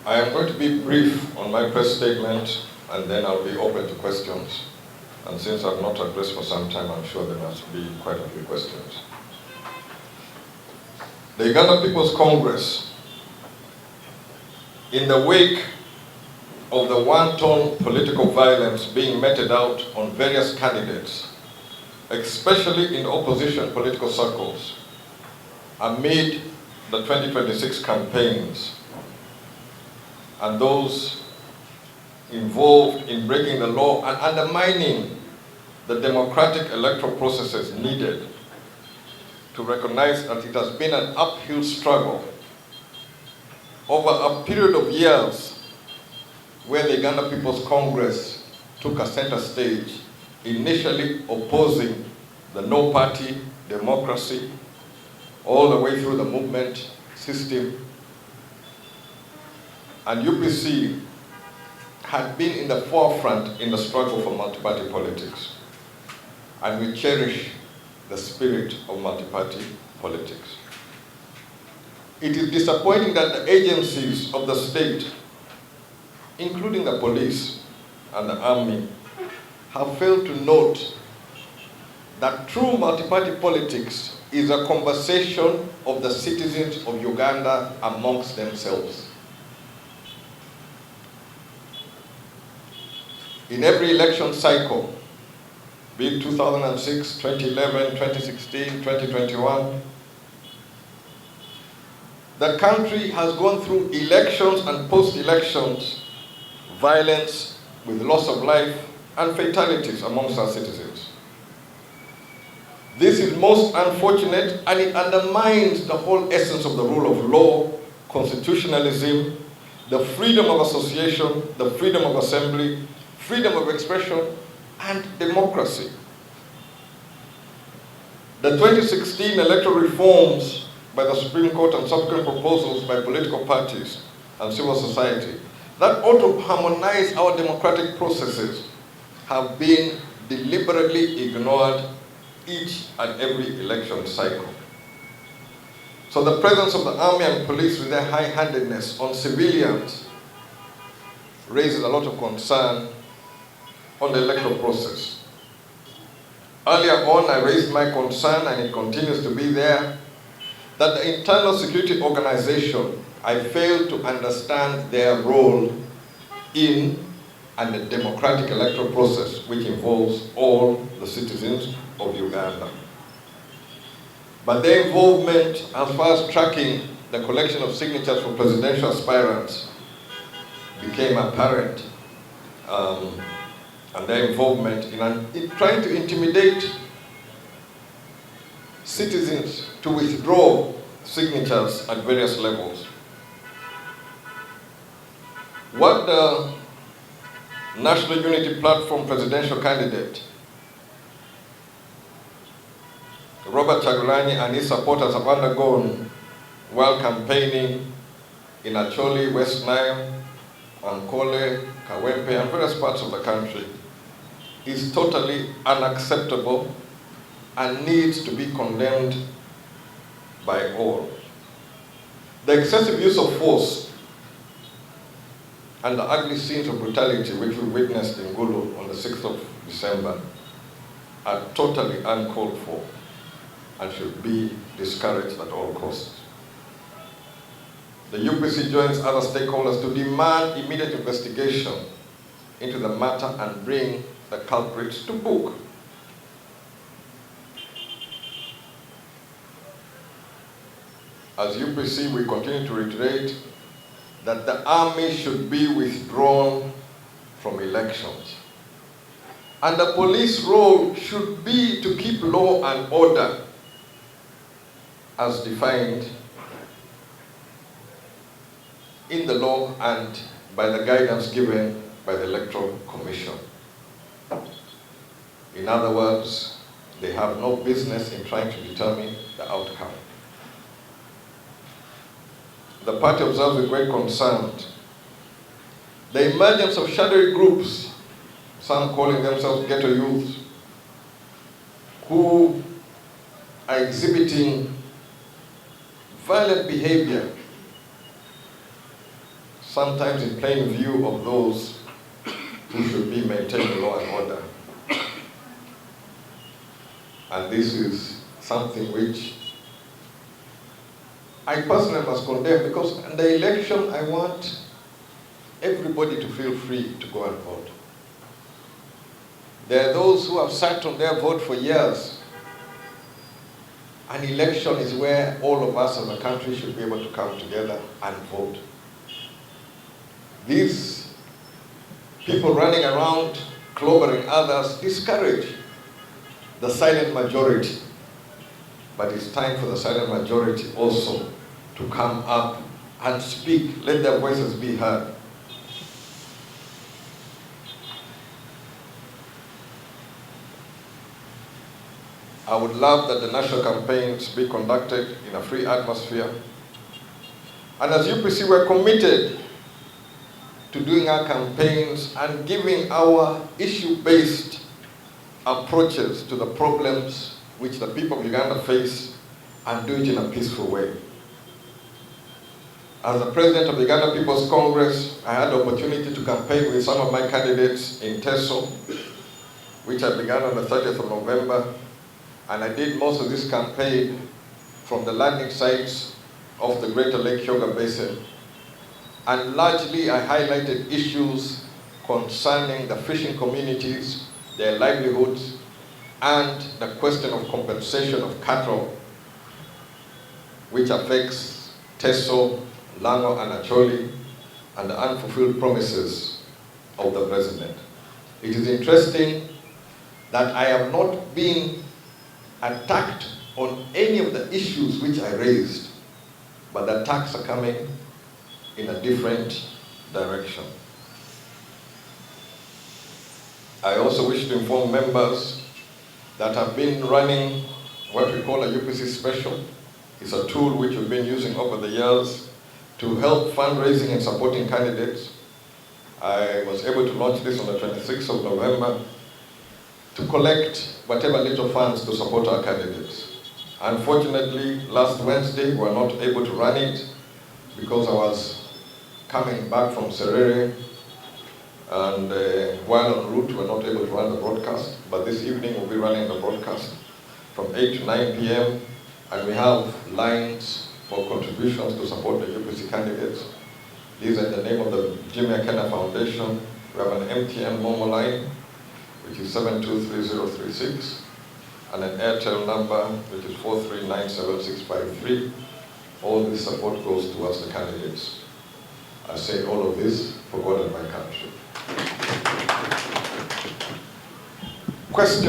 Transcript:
I am going to be brief on my press statement, and then I'll be open to questions. And since I've not addressed for some time, I'm sure there must be quite a few questions. The Uganda People's Congress, in the wake of the wanton political violence being meted out on various candidates, especially in opposition political circles, amid the 2026 campaigns, and those involved in breaking the law and undermining the democratic electoral processes needed to recognize that it has been an uphill struggle over a period of years where the Uganda People's Congress took a center stage, initially opposing the no-party democracy all the way through the movement system. And UPC had been in the forefront in the struggle for multi-party politics. And we cherish the spirit of multi-party politics. It is disappointing that the agencies of the state, including the police and the army, have failed to note that true multi-party politics is a conversation of the citizens of Uganda amongst themselves. In every election cycle, be it 2006, 2011, 2016, 2021, the country has gone through elections and post-elections violence with loss of life and fatalities amongst our citizens. This is most unfortunate, and it undermines the whole essence of the rule of law, constitutionalism, the freedom of association, the freedom of assembly, freedom of expression, and democracy. The 2016 electoral reforms by the Supreme Court and subsequent proposals by political parties and civil society that ought to harmonize our democratic processes have been deliberately ignored each and every election cycle. So the presence of the army and police with their high-handedness on civilians raises a lot of concern on the electoral process. Earlier on, I raised my concern, and it continues to be there, that the internal security organization, I failed to understand their role in and the democratic electoral process, which involves all the citizens of Uganda. But their involvement as far as tracking the collection of signatures for presidential aspirants became apparent, and their involvement in trying to intimidate citizens to withdraw signatures at various levels. What the National Unity Platform presidential candidate, Robert Chagulanyi, and his supporters have undergone while campaigning in Acholi, West Nile, Ankole, Kawempe, and various parts of the country is totally unacceptable and needs to be condemned by all. The excessive use of force and the ugly scenes of brutality which we witnessed in Gulu on the 6th of December are totally uncalled for and should be discouraged at all costs. The UPC joins other stakeholders to demand immediate investigation into the matter and bring the culprits to book. As UPC, we continue to reiterate that the army should be withdrawn from elections. And the police role should be to keep law and order as defined in the law and by the guidance given by the Electoral Commission. In other words, they have no business in trying to determine the outcome. The party observes with great concern the emergence of shadowy groups, some calling themselves ghetto youths, who are exhibiting violent behavior, sometimes in plain view of those who should be maintaining law and order. And this is something which I personally must condemn, because in the election I want everybody to feel free to go and vote. There are those who have sat on their vote for years. An election is where all of us as a country should be able to come together and vote. These people running around clobbering others discourage the silent majority. But it's time for the silent majority also to come up and speak. Let their voices be heard. I would love that the national campaigns be conducted in a free atmosphere. And as UPC, we're committed to doing our campaigns and giving our issue-based approaches to the problems which the people of Uganda face, and do it in a peaceful way. As the president of the Uganda People's Congress, I had the opportunity to campaign with some of my candidates in Teso, which I began on the 30th of November. And I did most of this campaign from the landing sites of the Greater Lake Kyoga Basin. And largely I highlighted issues concerning the fishing communities, their livelihoods, and the question of compensation of cattle, which affects Teso, Lango, and Acholi, and the unfulfilled promises of the president. It is interesting that I am not being attacked on any of the issues which I raised, but the attacks are coming in a different direction. I also wish to inform members that have been running what we call a UPC Special. It's a tool which we've been using over the years to help fundraising and supporting candidates. I was able to launch this on the 26th of November to collect whatever little funds to support our candidates. Unfortunately, last Wednesday, we were not able to run it because I was coming back from Serere, and while en route, we were not able to run the broadcast. But this evening, we'll be running the broadcast from 8 to 9 p.m., and we have lines for contributions to support the UPC candidates. These are in the name of the Jimmy Akena Foundation. We have an MTN Momo line, which is 723036, and an Airtel number, which is 4397653. All this support goes towards the candidates. I say all of this for God and my country. Question.